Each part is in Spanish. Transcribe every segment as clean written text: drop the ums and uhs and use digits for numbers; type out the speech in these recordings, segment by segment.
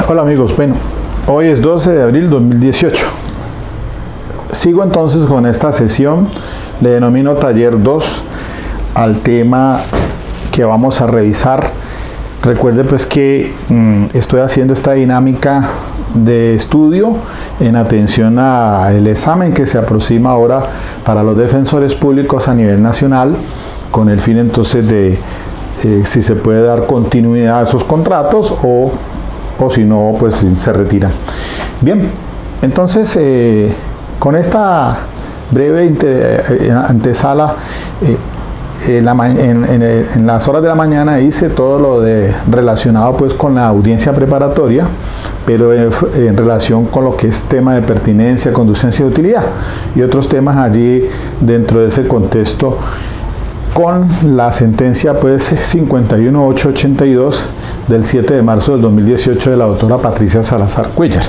Hola amigos, bueno, hoy es 12 de abril 2018. Sigo entonces con esta sesión, le denomino taller 2 al tema que vamos a revisar. Recuerde pues que estoy haciendo esta dinámica de estudio en atención al examen que se aproxima ahora para los defensores públicos a nivel nacional, con el fin entonces de si se puede dar continuidad a esos contratos o si no, pues se retiran. Bien, entonces con esta breve antesala, en las horas de la mañana hice todo lo relacionado pues con la audiencia preparatoria, pero en relación con lo que es tema de pertinencia, conducencia y utilidad y otros temas allí dentro de ese contexto, con la sentencia pues 51882 del 7 de marzo del 2018 de la doctora Patricia Salazar Cuéllar.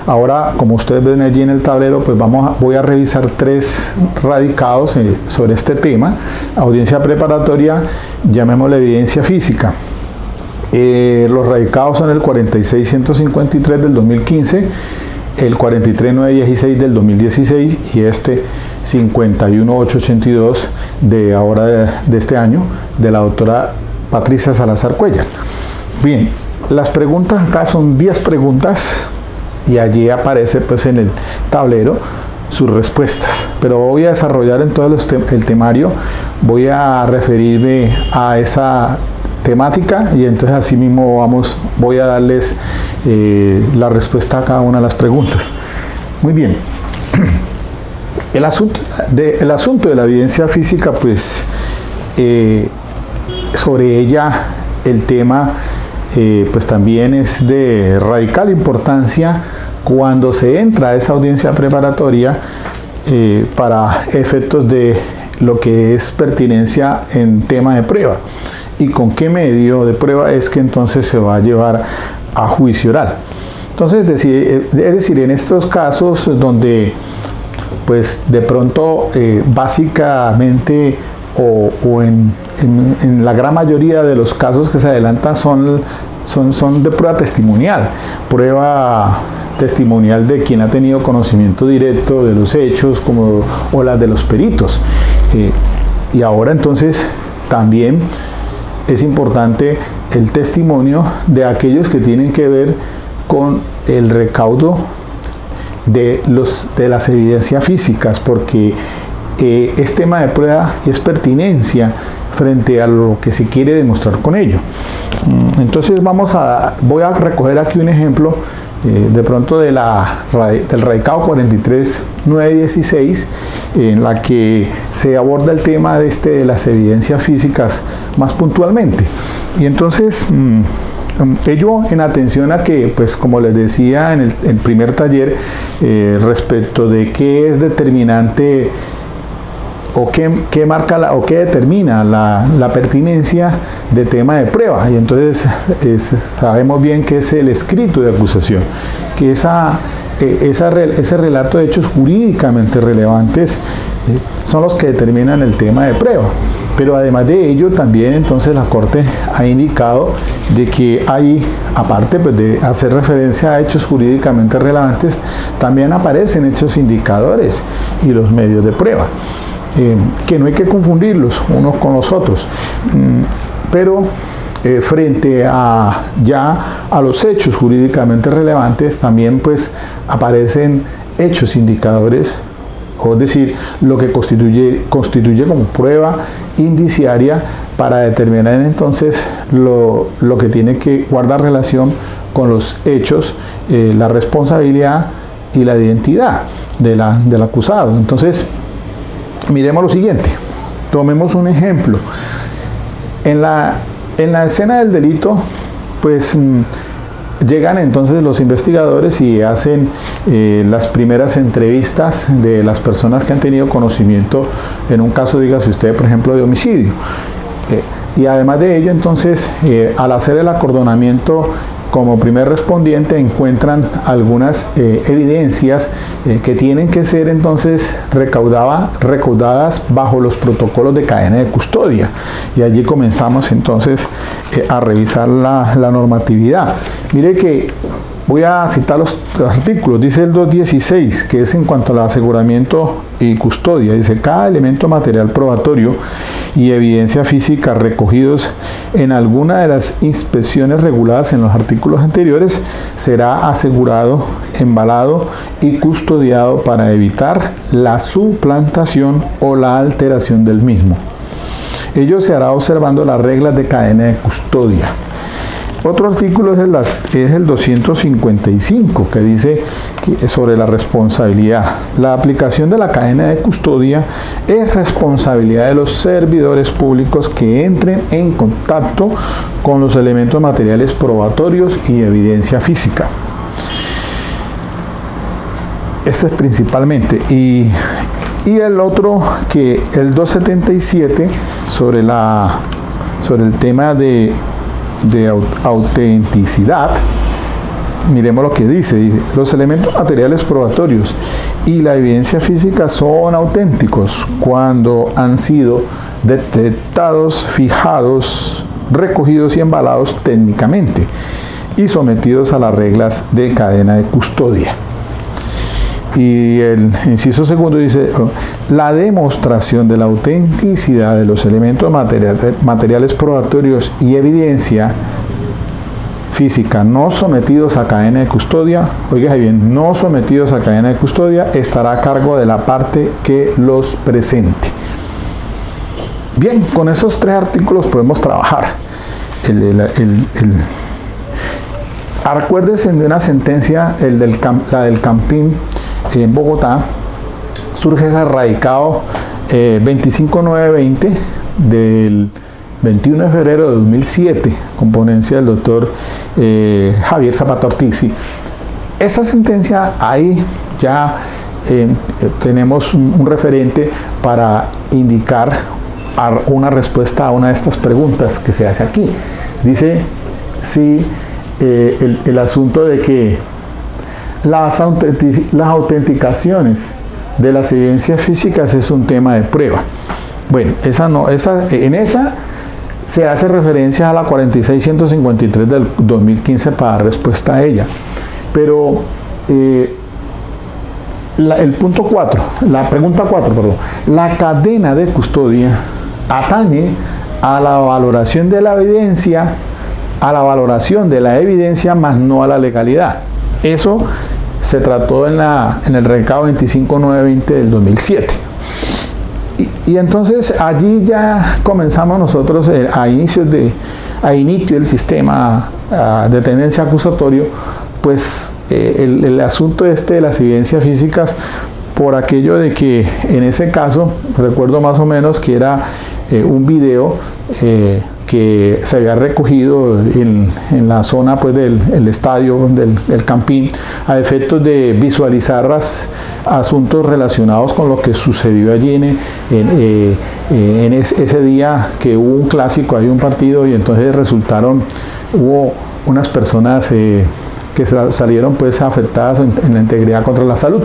Ahora, como ustedes ven allí en el tablero, pues voy a revisar 3 radicados sobre este tema. Audiencia preparatoria, llamémosle evidencia física. Los radicados son el 46153 del 2015, el 43916 del 2016 y este 51882 de ahora de este año de la doctora Patricia Salazar Cuéllar. Bien, las preguntas acá son 10 preguntas y allí aparece pues en el tablero sus respuestas, pero voy a desarrollar en todo el temario, voy a referirme a esa temática y entonces así mismo voy a darles la respuesta a cada una de las preguntas. Muy bien. El asunto de la evidencia física, pues sobre ella el tema pues también es de radical importancia cuando se entra a esa audiencia preparatoria para efectos de lo que es pertinencia en tema de prueba y con qué medio de prueba es que entonces se va a llevar a juicio oral. Entonces, es decir, en estos casos donde pues de pronto básicamente o en la gran mayoría de los casos que se adelantan son de prueba testimonial de quien ha tenido conocimiento directo de los hechos o las de los peritos. Y ahora entonces también es importante el testimonio de aquellos que tienen que ver con el recaudo de las evidencias físicas, porque es tema de prueba y es pertinencia frente a lo que se quiere demostrar con ello. Entonces voy a recoger aquí un ejemplo de pronto del radicado 43916, en la que se aborda el tema de las evidencias físicas más puntualmente. Y entonces ello en atención a que, pues como les decía en el primer taller, respecto de qué es determinante o qué marca o qué determina la pertinencia de tema de prueba. Y entonces sabemos bien que es el escrito de acusación, que ese relato de hechos jurídicamente relevantes son los que determinan el tema de prueba. Pero además de ello, también entonces la Corte ha indicado de que hay, aparte pues, de hacer referencia a hechos jurídicamente relevantes, también aparecen hechos indicadores y los medios de prueba, que no hay que confundirlos unos con los otros. Pero frente a los hechos jurídicamente relevantes, también pues aparecen hechos indicadores, es decir, lo que constituye como prueba indiciaria para determinar entonces lo que tiene que guardar relación con los hechos, la responsabilidad y la identidad del acusado. Entonces, miremos lo siguiente, tomemos un ejemplo. En la escena del delito, pues llegan entonces los investigadores y hacen las primeras entrevistas de las personas que han tenido conocimiento en un caso, dígase usted, por ejemplo, de homicidio. Y además de ello, entonces, al hacer el acordonamiento como primer respondiente, encuentran algunas evidencias que tienen que ser entonces recaudadas bajo los protocolos de cadena de custodia. Y allí comenzamos entonces a revisar la normatividad. Mire que Voy a citar los artículos. Dice el 216, que es en cuanto al aseguramiento y custodia. Dice: cada elemento material probatorio y evidencia física recogidos en alguna de las inspecciones reguladas en los artículos anteriores será asegurado, embalado y custodiado para evitar la suplantación o la alteración del mismo. Ello se hará observando las reglas de cadena de custodia. Otro artículo es el 255, que dice sobre la responsabilidad. La aplicación de la cadena de custodia es responsabilidad de los servidores públicos que entren en contacto con los elementos materiales probatorios y evidencia física. Este es principalmente. Y el otro, que el 277, sobre el tema de autenticidad. Miremos lo que dice: los elementos materiales probatorios y la evidencia física son auténticos cuando han sido detectados, fijados, recogidos y embalados técnicamente y sometidos a las reglas de cadena de custodia. Y el inciso segundo dice: la demostración de la autenticidad de los elementos materiales probatorios y evidencia física no sometidos a cadena de custodia, oiga bien, no sometidos a cadena de custodia, estará a cargo de la parte que los presente. Bien, con esos tres artículos podemos trabajar. Acuérdense de una sentencia, la del Campín, en Bogotá. Surge ese radicado 25920 del 21 de febrero de 2007, con ponencia del doctor Javier Zapata Ortiz. Esa sentencia, ahí ya tenemos un referente para indicar una respuesta a una de estas preguntas que se hace aquí. Dice si el asunto de que las autenticaciones de las evidencias físicas es un tema de prueba. Bueno, en esa se hace referencia a la 46153 del 2015 para dar respuesta a ella. Pero el punto 4, la pregunta 4, perdón, la cadena de custodia atañe a la valoración de la evidencia, más no a la legalidad. Eso se trató en el recado 25920 del 2007. Y entonces allí ya comenzamos nosotros a inicio del sistema de tendencia acusatorio, pues el asunto de las evidencias físicas, por aquello de que en ese caso, recuerdo más o menos que era un video que se había recogido en la zona pues del estadio del Campín, a efectos de visualizar asuntos relacionados con lo que sucedió allí en ese día, que hubo un clásico, hay un partido, y entonces hubo unas personas que salieron pues afectadas en la integridad contra la salud.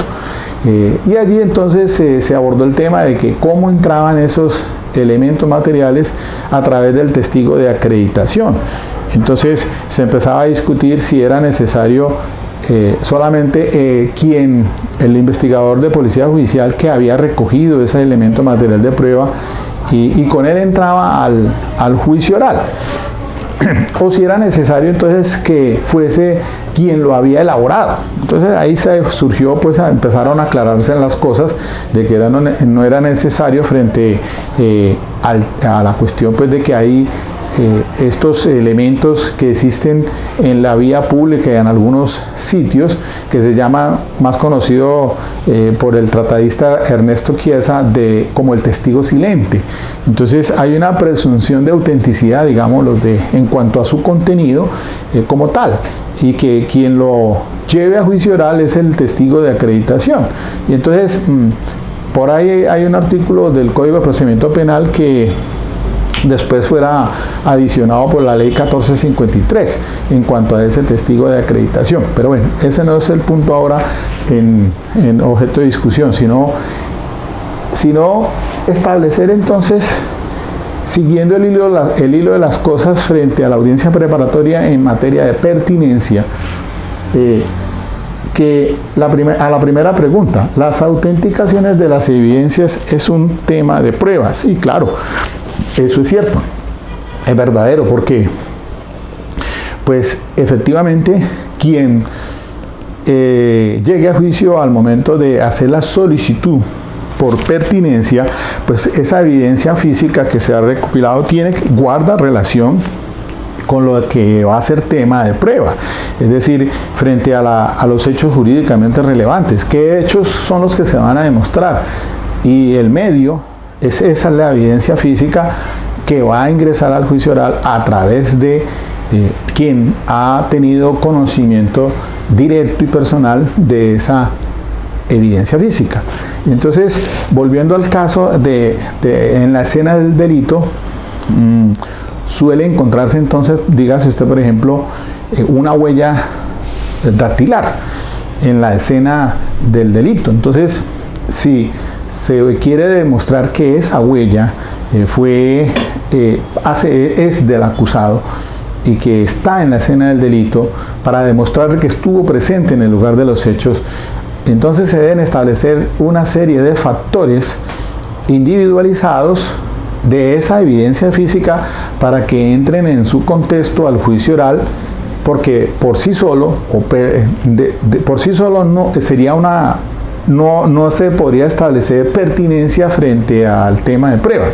Y allí entonces se abordó el tema de que cómo entraban esos elementos materiales a través del testigo de acreditación. Entonces se empezaba a discutir si era necesario solamente el investigador de policía judicial que había recogido ese elemento material de prueba y con él entraba al juicio oral, o si era necesario entonces que fuese quien lo había elaborado. Entonces ahí surgió, pues empezaron a aclararse las cosas de que no era necesario frente a la cuestión pues de que hay estos elementos que existen en la vía pública y en algunos sitios, que se llama, más conocido por el tratadista Ernesto Chiesa, como el testigo silente. Entonces hay una presunción de autenticidad, digámoslo, en cuanto a su contenido como tal, y que quien lo lleve a juicio oral es el testigo de acreditación. Y entonces por ahí hay un artículo del Código de Procedimiento Penal que después fuera adicionado por la ley 1453 en cuanto a ese testigo de acreditación. Pero bueno, ese no es el punto ahora en objeto de discusión, sino establecer entonces, siguiendo el hilo de las cosas frente a la audiencia preparatoria en materia de pertinencia, que a la primera pregunta, ¿las autenticaciones de las evidencias es un tema de pruebas? Sí, claro, eso es cierto, es verdadero, porque pues efectivamente quien llegue a juicio al momento de hacer la solicitud por pertinencia, pues esa evidencia física que se ha recopilado guarda relación con lo que va a ser tema de prueba, es decir, frente a los hechos jurídicamente relevantes. ¿Qué hechos son los que se van a demostrar? Y el medio, esa es la evidencia física que va a ingresar al juicio oral a través de quien ha tenido conocimiento directo y personal de esa evidencia física. Entonces, volviendo al caso en la escena del delito, suele encontrarse entonces, dígase usted por ejemplo, una huella dactilar en la escena del delito. Entonces, si se quiere demostrar que esa huella es del acusado y que está en la escena del delito, para demostrar que estuvo presente en el lugar de los hechos, entonces se deben establecer una serie de factores individualizados de esa evidencia física para que entren en su contexto al juicio oral, porque por sí solo no sería no se podría establecer pertinencia frente al tema de prueba.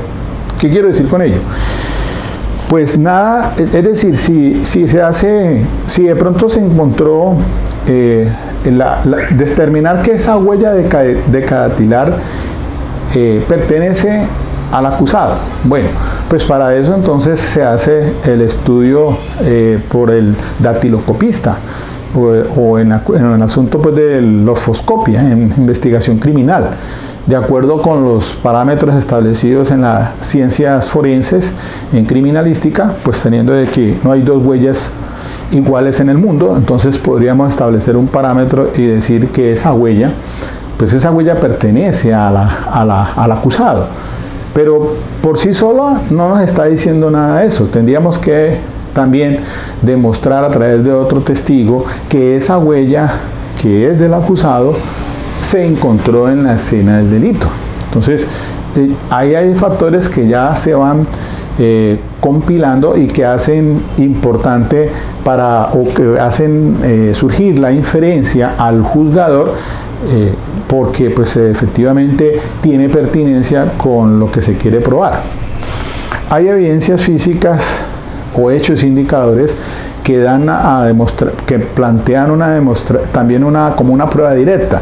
¿Qué quiero decir con ello? Pues nada, es decir, si de pronto se encontró determinar que esa huella decadatilar pertenece al acusado. Bueno, pues para eso entonces se hace el estudio por el dactiloscopista o en el asunto pues de la ofoscopia en investigación criminal, de acuerdo con los parámetros establecidos en las ciencias forenses, en criminalística, pues teniendo de que no hay dos huellas iguales en el mundo, entonces podríamos establecer un parámetro y decir que esa huella pertenece al acusado. Pero por sí sola no nos está diciendo nada de eso. Tendríamos que también demostrar a través de otro testigo que esa huella que es del acusado se encontró en la escena del delito. Entonces, ahí hay factores que ya se van compilando y que hacen importante o que hacen surgir la inferencia al juzgador, porque pues efectivamente tiene pertinencia con lo que se quiere probar. Hay evidencias físicas o hechos indicadores que dan a demostrar, que plantean también como una prueba directa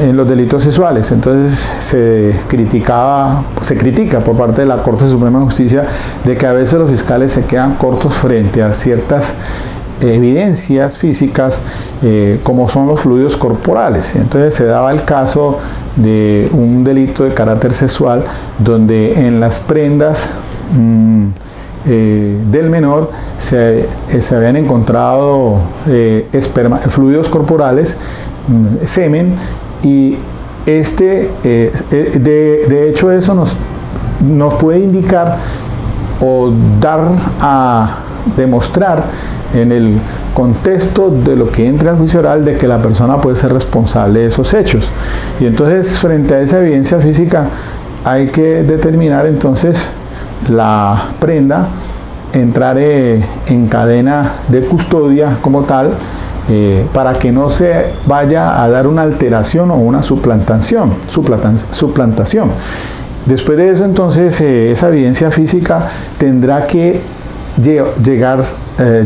en los delitos sexuales. Entonces se critica por parte de la Corte Suprema de Justicia de que a veces los fiscales se quedan cortos frente a ciertas evidencias físicas como son los fluidos corporales. Entonces se daba el caso de un delito de carácter sexual donde en las prendas del menor se habían encontrado fluidos corporales, semen, y de hecho eso nos puede indicar o dar a demostrar en el contexto de lo que entra al juicio oral de que la persona puede ser responsable de esos hechos. Y entonces, frente a esa evidencia física, hay que determinar entonces la prenda, entrar en cadena de custodia como tal, para que no se vaya a dar una alteración o una suplantación. Después de eso, entonces, esa evidencia física tendrá que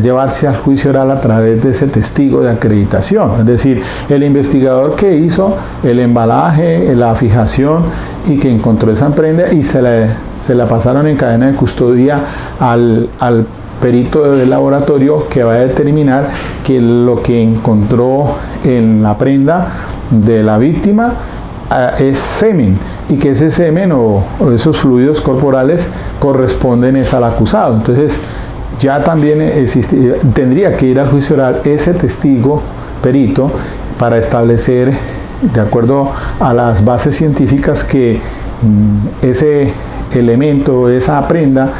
llevarse al juicio oral a través de ese testigo de acreditación, es decir, el investigador que hizo el embalaje, la fijación y que encontró esa prenda y se la pasaron en cadena de custodia al perito del laboratorio, que va a determinar que lo que encontró en la prenda de la víctima es semen, y que ese semen o esos fluidos corporales corresponden al acusado. Entonces ya también tendría que ir al juicio oral ese testigo perito para establecer, de acuerdo a las bases científicas, que ese elemento, esa prenda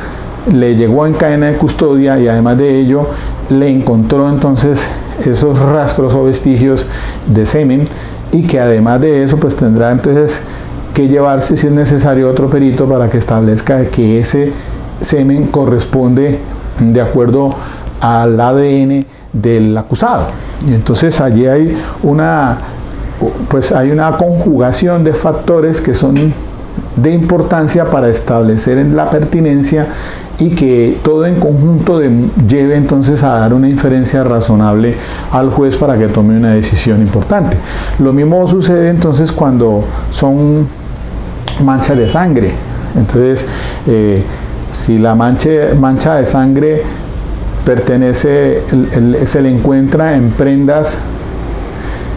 le llegó en cadena de custodia, y además de ello le encontró entonces esos rastros o vestigios de semen, y que además de eso pues tendrá entonces que llevarse, si es necesario, otro perito para que establezca que ese semen corresponde de acuerdo al ADN del acusado. Y entonces allí hay una conjugación de factores que son de importancia para establecer la pertinencia, y que todo en conjunto lleve entonces a dar una inferencia razonable al juez para que tome una decisión importante. Lo mismo sucede entonces cuando son manchas de sangre. Entonces, si la mancha de sangre se le encuentra en prendas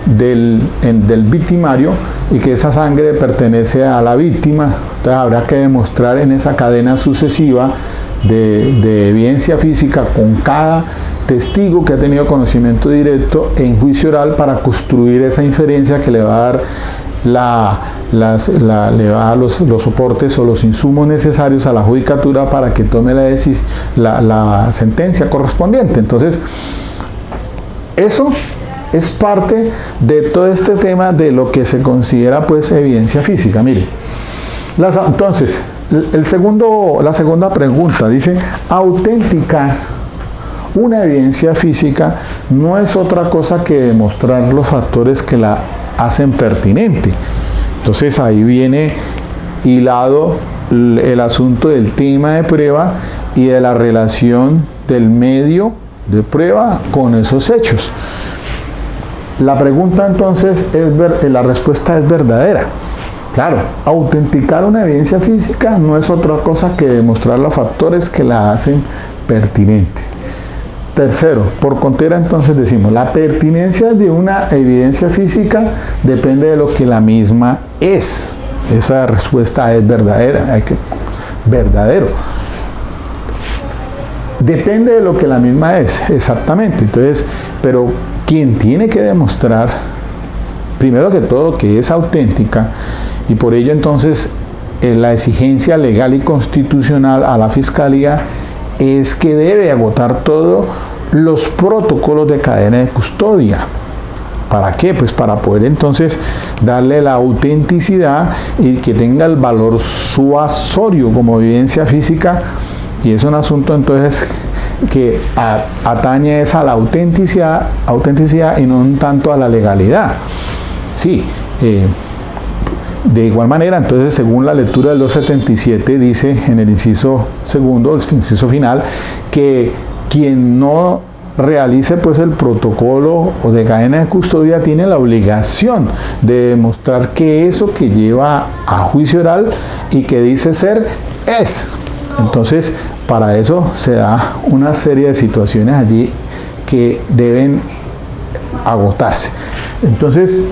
del victimario, y que esa sangre pertenece a la víctima, entonces habrá que demostrar en esa cadena sucesiva de evidencia física con cada testigo que ha tenido conocimiento directo en juicio oral, para construir esa inferencia que le va a dar le va a dar los soportes o los insumos necesarios a la judicatura para que tome la sentencia correspondiente. Entonces, eso es parte de todo este tema de lo que se considera pues evidencia física. Mire, entonces, la segunda pregunta dice: autenticar una evidencia física no es otra cosa que demostrar los factores que la hacen pertinente. Entonces ahí viene hilado el asunto del tema de prueba y de la relación del medio de prueba con esos hechos. La pregunta entonces la respuesta es verdadera. Claro, autenticar una evidencia física no es otra cosa que demostrar los factores que la hacen pertinente. Tercero, por contera entonces decimos, la pertinencia de una evidencia física depende de lo que la misma es. Esa respuesta es verdadera, verdadero. Depende de lo que la misma es, exactamente. Entonces, pero quien tiene que demostrar, primero que todo, que es auténtica, y por ello entonces la exigencia legal y constitucional a la Fiscalía es que debe agotar todos los protocolos de cadena de custodia. ¿Para qué? Pues para poder entonces darle la autenticidad y que tenga el valor suasorio como evidencia física, y es un asunto entonces que atañe a la autenticidad y no tanto a la legalidad. Sí, de igual manera, entonces, según la lectura del 277, dice en el inciso segundo, el inciso final, que quien no realice pues el protocolo o de cadena de custodia tiene la obligación de demostrar que eso que lleva a juicio oral y que dice ser es. Entonces, para eso se da una serie de situaciones allí que deben agotarse. Entonces,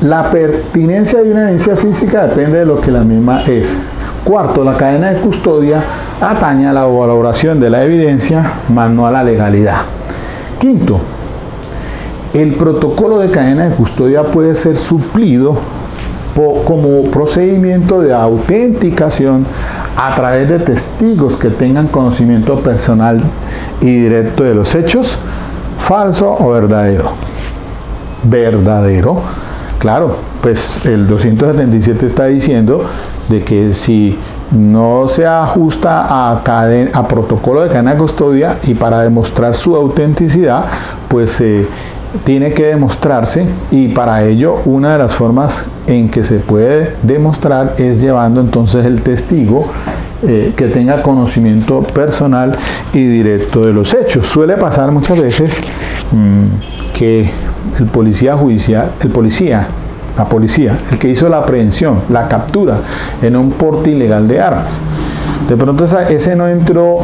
la pertinencia de una evidencia física depende de lo que la misma es. Cuarto, la cadena de custodia atañe a la valoración de la evidencia, más no a la legalidad. Quinto, el protocolo de cadena de custodia puede ser suplido como procedimiento de autenticación a través de testigos que tengan conocimiento personal y directo de los hechos, falso o verdadero. Verdadero. Claro, pues el 277 está diciendo de que si no se ajusta a protocolo de cadena de custodia y para demostrar su autenticidad, pues tiene que demostrarse, y para ello una de las formas en que se puede demostrar es llevando entonces el testigo que tenga conocimiento personal y directo de los hechos. Suele pasar muchas veces que la policía, el que hizo la aprehensión, la captura en un porte ilegal de armas, de pronto ese no entró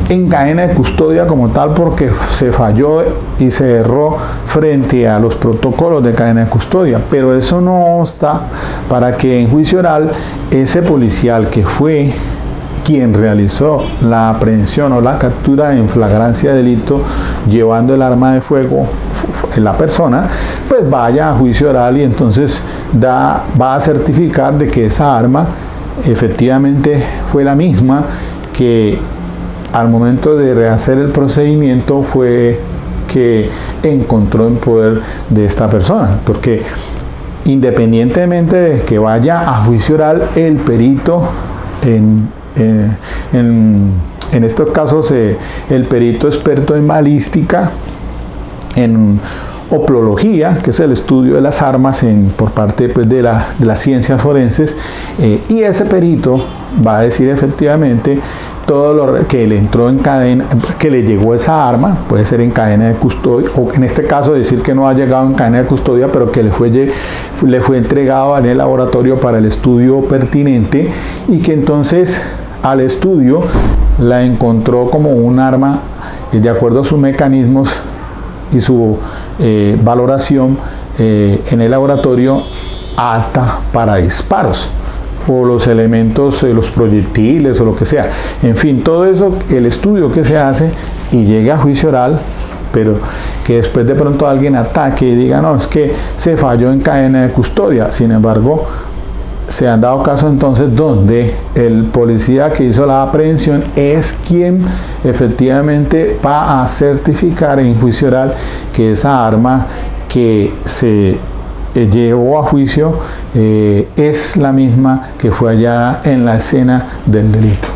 en cadena de custodia como tal porque se falló y se erró frente a los protocolos de cadena de custodia, pero eso no está para que en juicio oral ese policial que fue quien realizó la aprehensión o la captura en flagrancia de delito llevando el arma de fuego en la persona, pues vaya a juicio oral y entonces va a certificar de que esa arma efectivamente fue la misma que al momento de rehacer el procedimiento fue que encontró en poder de esta persona, porque independientemente de que vaya a juicio oral, el perito en estos casos el perito experto en balística, en oplología, que es el estudio de las armas por parte pues, de las ciencias forenses, y ese perito va a decir efectivamente todo lo que le entró en cadena, que le llegó esa arma, puede ser en cadena de custodia, o en este caso decir que no ha llegado en cadena de custodia, pero que le fue entregado en el laboratorio para el estudio pertinente, y que entonces al estudio la encontró como un arma de acuerdo a sus mecanismos y su valoración en el laboratorio apta para disparos, o los elementos, los proyectiles o lo que sea. En fin, todo eso, el estudio que se hace y llega a juicio oral, pero que después de pronto alguien ataque y diga, no, es que se falló en cadena de custodia. Sin embargo, se han dado casos entonces donde el policía que hizo la aprehensión es quien efectivamente va a certificar en juicio oral que esa arma que se llevó a juicio es la misma que fue hallada en la escena del delito.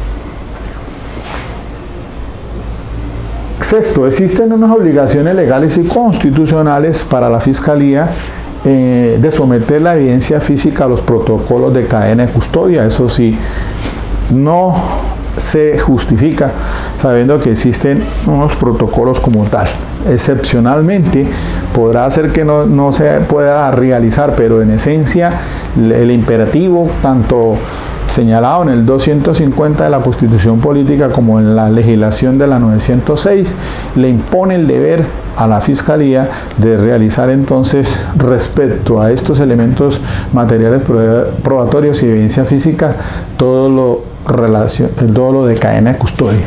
Sexto, existen unas obligaciones legales y constitucionales para la Fiscalía de someter la evidencia física a los protocolos de cadena de custodia. Eso sí, no se justifica sabiendo que existen unos protocolos como tal. Excepcionalmente podrá ser que no se pueda realizar, pero en esencia el imperativo, tanto señalado en el 250 de la Constitución Política como en la legislación de la 906, le impone el deber a la Fiscalía de realizar entonces respecto a estos elementos materiales probatorios y evidencia física todo lo de cadena de custodia.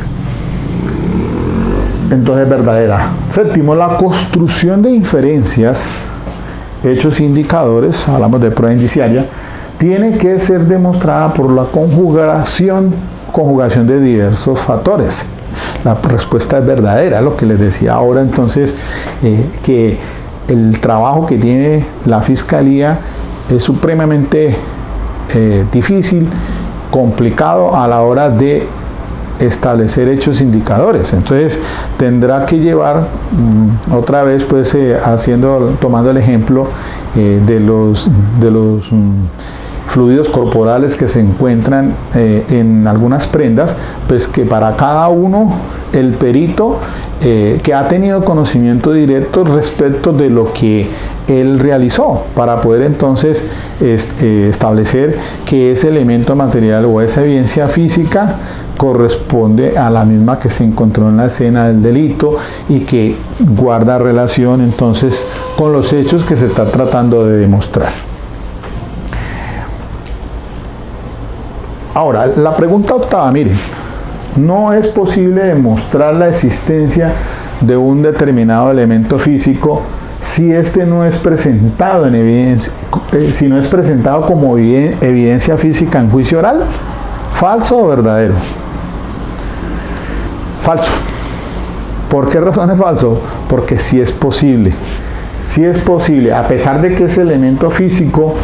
Entonces, verdadera. Séptimo, la construcción de inferencias, hechos indicadores, hablamos de prueba indiciaria, tiene que ser demostrada por la conjugación de diversos factores. La respuesta es verdadera, lo que les decía ahora entonces, que el trabajo que tiene la Fiscalía es supremamente difícil, complicado a la hora de establecer hechos indicadores. Entonces tendrá que llevar otra vez pues tomando el ejemplo de los fluidos corporales que se encuentran en algunas prendas, pues que para cada uno el perito que ha tenido conocimiento directo respecto de lo que él realizó, para poder entonces establecer que ese elemento material o esa evidencia física corresponde a la misma que se encontró en la escena del delito y que guarda relación entonces con los hechos que se está tratando de demostrar. Ahora, la pregunta octava, miren, no es posible demostrar la existencia de un determinado elemento físico si este no es presentado en evidencia, si no es presentado como evidencia física en juicio oral. ¿Falso o verdadero? Falso. ¿Por qué razón es falso? Porque sí es posible. Sí es posible, a pesar de que ese elemento físico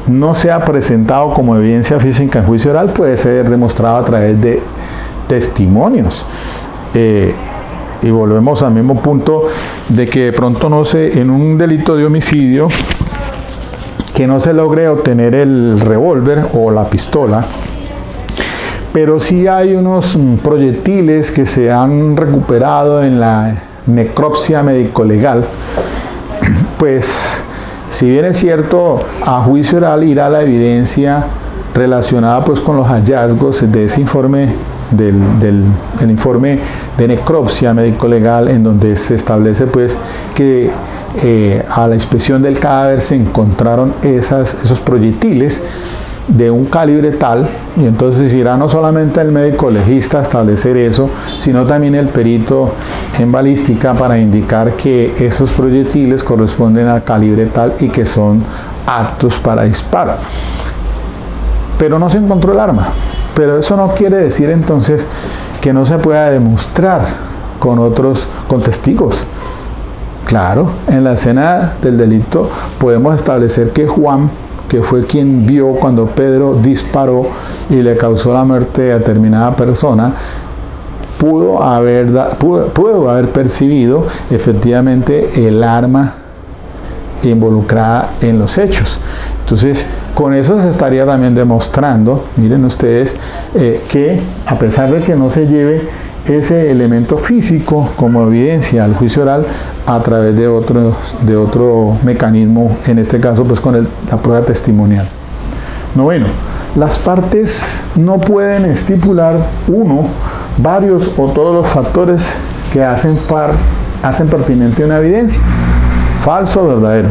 no sea presentado como evidencia física en juicio oral, puede ser demostrado a través de testimonios. Y volvemos al mismo punto de que de pronto en un delito de homicidio que no se logre obtener el revólver o la pistola, pero sí hay unos proyectiles que se han recuperado en la necropsia médico-legal, pues si bien es cierto, a juicio oral irá la evidencia relacionada pues con los hallazgos de ese informe del informe de necropsia médico-legal, en donde se establece pues que a la inspección del cadáver se encontraron esos proyectiles de un calibre tal, y entonces irá no solamente el médico legista a establecer eso, sino también el perito en balística para indicar que esos proyectiles corresponden al calibre tal y que son aptos para disparo. Pero no se encontró el arma. Pero eso no quiere decir entonces que no se pueda demostrar con testigos. Claro, en la escena del delito podemos establecer que Juan, que fue quien vio cuando Pedro disparó y le causó la muerte a determinada persona, pudo haber percibido efectivamente el arma involucrada en los hechos. Entonces, con eso se estaría también demostrando, miren ustedes, que a pesar de que no se lleve ese elemento físico como evidencia al juicio oral, a través de otro mecanismo, en este caso pues con la prueba testimonial. Noveno, las partes no pueden estipular uno, varios o todos los factores que hacen pertinente una evidencia. ¿Falso o verdadero?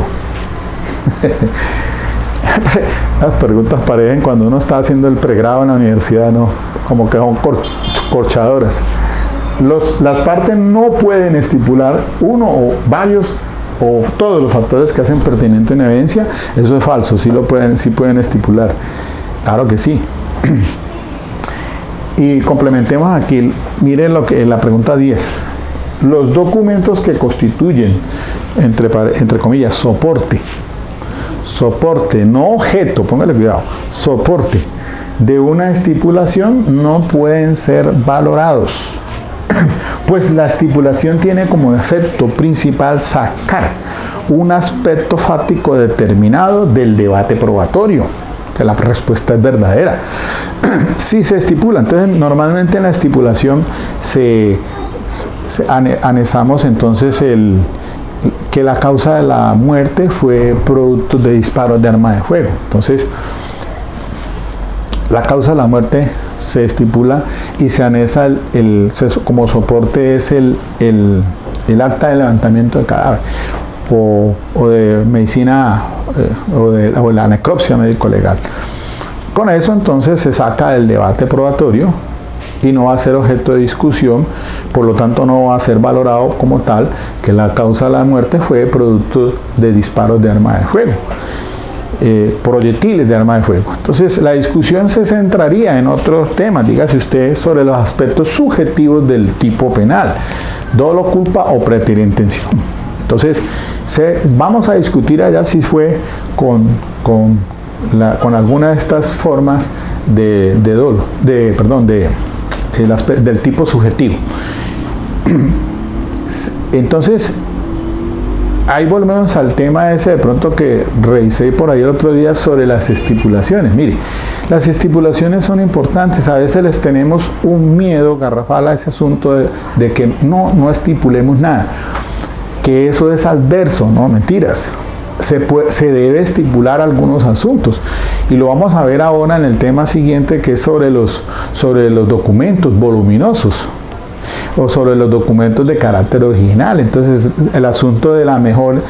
Las preguntas parecen cuando uno está haciendo el pregrado en la universidad, ¿no? Como que son corchadoras. Las partes no pueden estipular uno o varios o todos los factores que hacen pertinente una evidencia. Eso es falso, sí pueden estipular. Claro que sí. Y complementemos aquí, miren lo que la pregunta 10. Los documentos que constituyen, entre comillas, soporte, no objeto, póngale cuidado, soporte de una estipulación no pueden ser valorados, pues la estipulación tiene como efecto principal sacar un aspecto fáctico determinado del debate probatorio. O sea, la respuesta es verdadera. Si se estipula, entonces normalmente en la estipulación anexamos entonces que la causa de la muerte fue producto de disparos de arma de fuego. Entonces, la causa de la muerte se estipula y se anexa como soporte es el acta de levantamiento de cadáver o de medicina o la necropsia médico-legal. Con eso entonces se saca del debate probatorio y no va a ser objeto de discusión, por lo tanto no va a ser valorado como tal que la causa de la muerte fue producto de disparos de arma de fuego, proyectiles de arma de fuego. Entonces la discusión se centraría en otros temas, dígase usted, sobre los aspectos subjetivos del tipo penal, dolo, culpa o pretérita intención. Entonces vamos a discutir allá si fue con alguna de estas formas de dolo, del tipo subjetivo. Entonces, ahí volvemos al tema ese de pronto que revisé por ahí el otro día sobre las estipulaciones. Mire, las estipulaciones son importantes. A veces les tenemos un miedo garrafal a ese asunto de que no estipulemos nada, que eso es adverso, no, mentiras. Se debe estipular algunos asuntos y lo vamos a ver ahora en el tema siguiente, que es sobre los documentos voluminosos o sobre los documentos de carácter original. Entonces el asunto de la mejor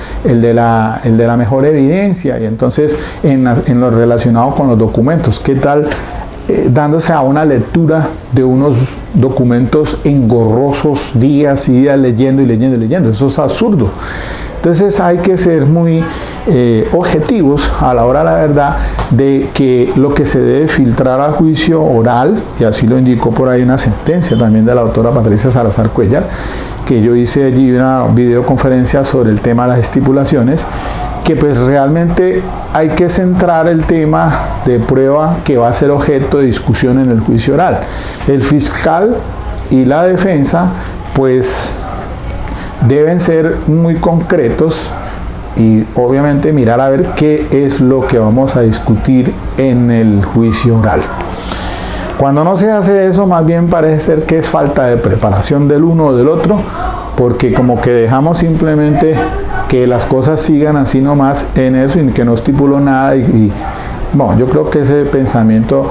evidencia, y entonces en lo relacionado con los documentos, ¿qué tal dándose a una lectura de unos documentos engorrosos días y días leyendo? Eso es absurdo. Entonces hay que ser muy objetivos a la hora de la verdad de que lo que se debe filtrar al juicio oral, y así lo indicó por ahí una sentencia también de la doctora Patricia Salazar Cuellar, que yo hice allí una videoconferencia sobre el tema de las estipulaciones, que pues realmente hay que centrar el tema de prueba que va a ser objeto de discusión en el juicio oral. El fiscal y la defensa pues deben ser muy concretos y obviamente mirar a ver qué es lo que vamos a discutir en el juicio oral. Cuando no se hace eso, más bien parece ser que es falta de preparación del uno o del otro, porque como que dejamos simplemente que las cosas sigan así nomás en eso y que no estipulo nada bueno, yo creo que ese pensamiento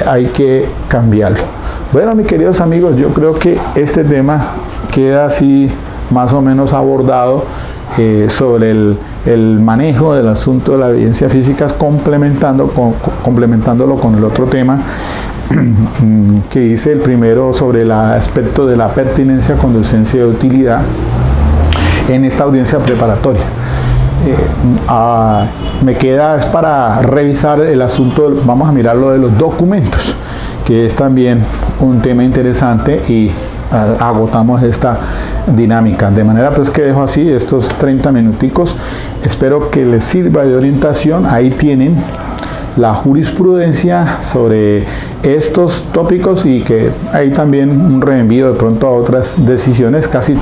hay que cambiarlo. Bueno, mis queridos amigos, yo creo que este tema queda así más o menos abordado sobre el manejo del asunto de la evidencia física, complementándolo con el otro tema que hice el primero sobre el aspecto de la pertinencia, conducencia y utilidad en esta audiencia preparatoria. Me queda es para revisar el asunto, vamos a mirar lo de los documentos, que es también un tema interesante, y agotamos esta dinámica. De manera pues que dejo así estos 30 minuticos. Espero que les sirva de orientación. Ahí tienen la jurisprudencia sobre estos tópicos, y que hay también un reenvío de pronto a otras decisiones, casi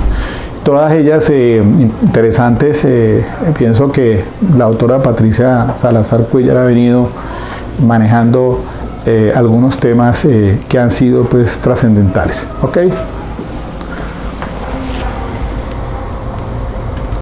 todas ellas interesantes. Pienso que la autora Patricia Salazar Cuéllar ha venido manejando algunos temas que han sido pues trascendentales. ¿Ok?